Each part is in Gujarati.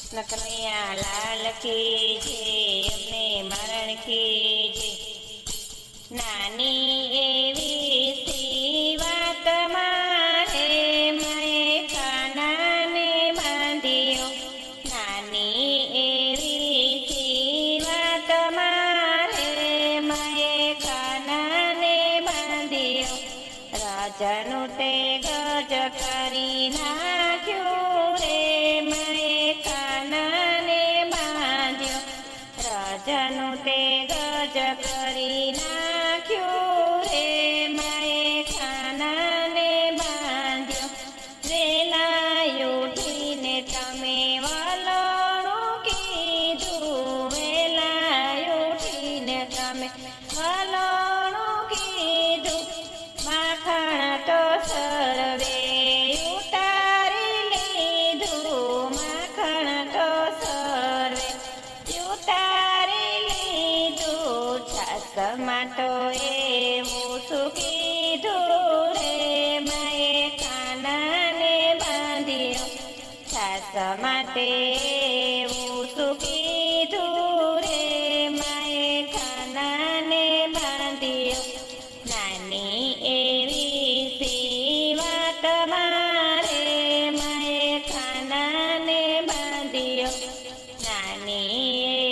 કનૈયા લાલ કી જય, અમને મરણ કી જય। નાની એવી સી વાત મારે મેં કાનાને બાંધ્યો, નાની એવી સી વાત મારે મેં કાનાને બાંધ્યો। રાજાનું તે ગજ કરી નાખ્યું રે મેં કાનાને બાંધ્યો, રાજાનું તે ગજ કરી નાખ્યું રે મેં કાનાને બાંધ્યો। વેલા ઉઠીને તમે વલણું કીધું, વેલા ઉઠીને તમે વલણું કીધું, માખણ તો સર્વે ઉતારી લીધું, માખણ તો સર્વે ઉતારી લીધું। છાસમાં તો એવું શું કીધું રે મેં કાનાને બાંધ્યો, છાસમાં તે એવું શું કીધું રે મેં કાનાને બાંધ્યો। નાની એવી સી વાત મારે મેં કાનાને બાંધ્યો, નાની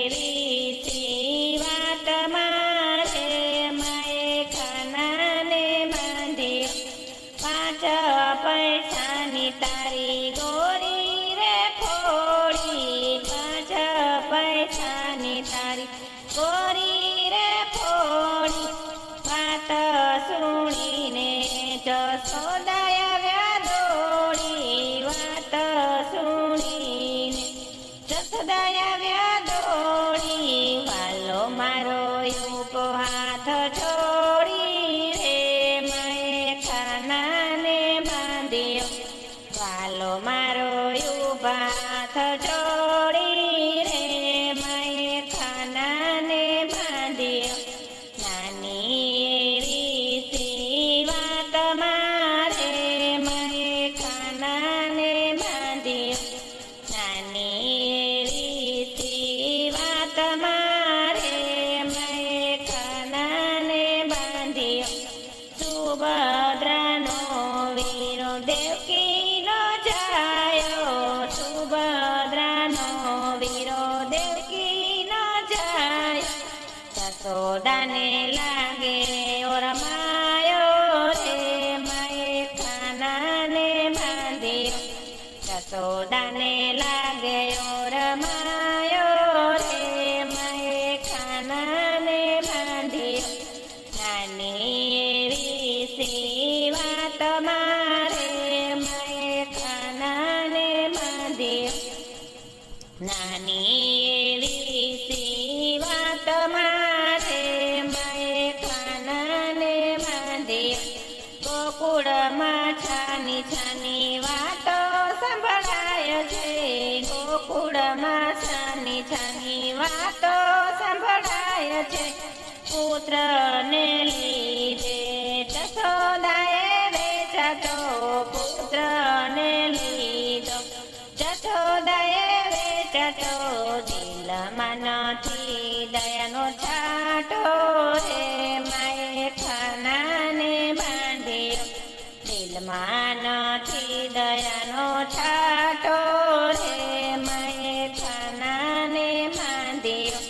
એવી સી વાત મારે મેં કાનાને બાંધ્યો। 5 પૈસાની તારી ગોરી રે ફોડી, 5 પૈસાની તારી ગોરી રે ફોડી, વાત સુણીને જશોદાય આવ્યા દોડી, વાત સુણીને જશોદાય આવ્યા દોડી। વાલો મારો ઊભો હાથ જોડી રે મેં કાનાને બાંધ્યો, વાલો મારો ઊભા હાથ જોડી રે મેં કાનાને બાંધ્યો। નાની એવી સી વાત મારે મેં કાનાને બાંધ્યો, નાની એવી સી વાત મારે મેં કાનાને બાંધ્યો। સુભદ્રાનો વીરો દેવકીનો જાયો, સુભદ્રાનો વીરો દેવકીનો જાયો, જશોદાને લાગે ઓરમાયો રે મેં કાનાને બાંધ્યો, જશોદાને લાગે ઓરમાયો રે મેં કાનાને બાંધ્યો। નાની એવી સી વાત મારે મેં કાનાને બાંધ્યો, નાની એવી સી વાત મારે મેં કાનાને બાંધ્યો। ગોકુળમાં છાની છાની વાતો સંભળાય છે, ગોકુળમાં છાની છાની વાતો સંભળાય છે, પુત્રને લીધે જશોદાએ વેચાતો, પુત્રને લીધો જશોદાએ વેચાતો, દિલમાં નથી દયાનો છાંટો રે મેં કાનાને બાંધ્યો, દિલમાં નથી દયાનો છાંટો રે મેં કાનાને બાંધ્યો।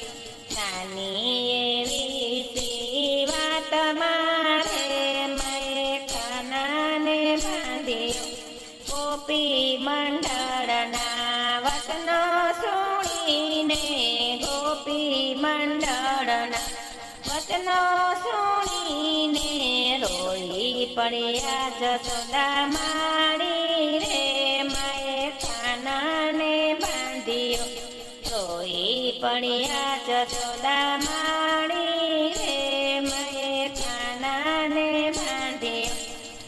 નાની એવી સી વાત મારે મેં કાનાને બાંધ્યો। ગોપી મંડળના વચનો સુણીને, ગોપી મંડળના વચનો સુણીને રોઈ પડ્યા જશોદા માડી રે મેં કાનાને બાંધ્યો, રોઈ પડ્યા જશોદા માડી રે મેં કાનાને બાંધ્યો।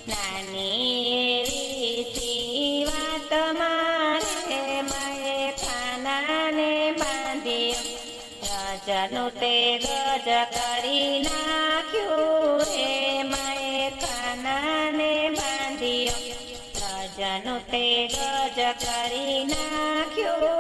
નાની એવી સી વાત મારે મેં કાનાને બાંધ્યો, રાજાનું તે ગજ કરી નાખ્યું રે મેં કાનાને બાંધ્યો, રાજાનું તે ગજ કરી નાખ્યું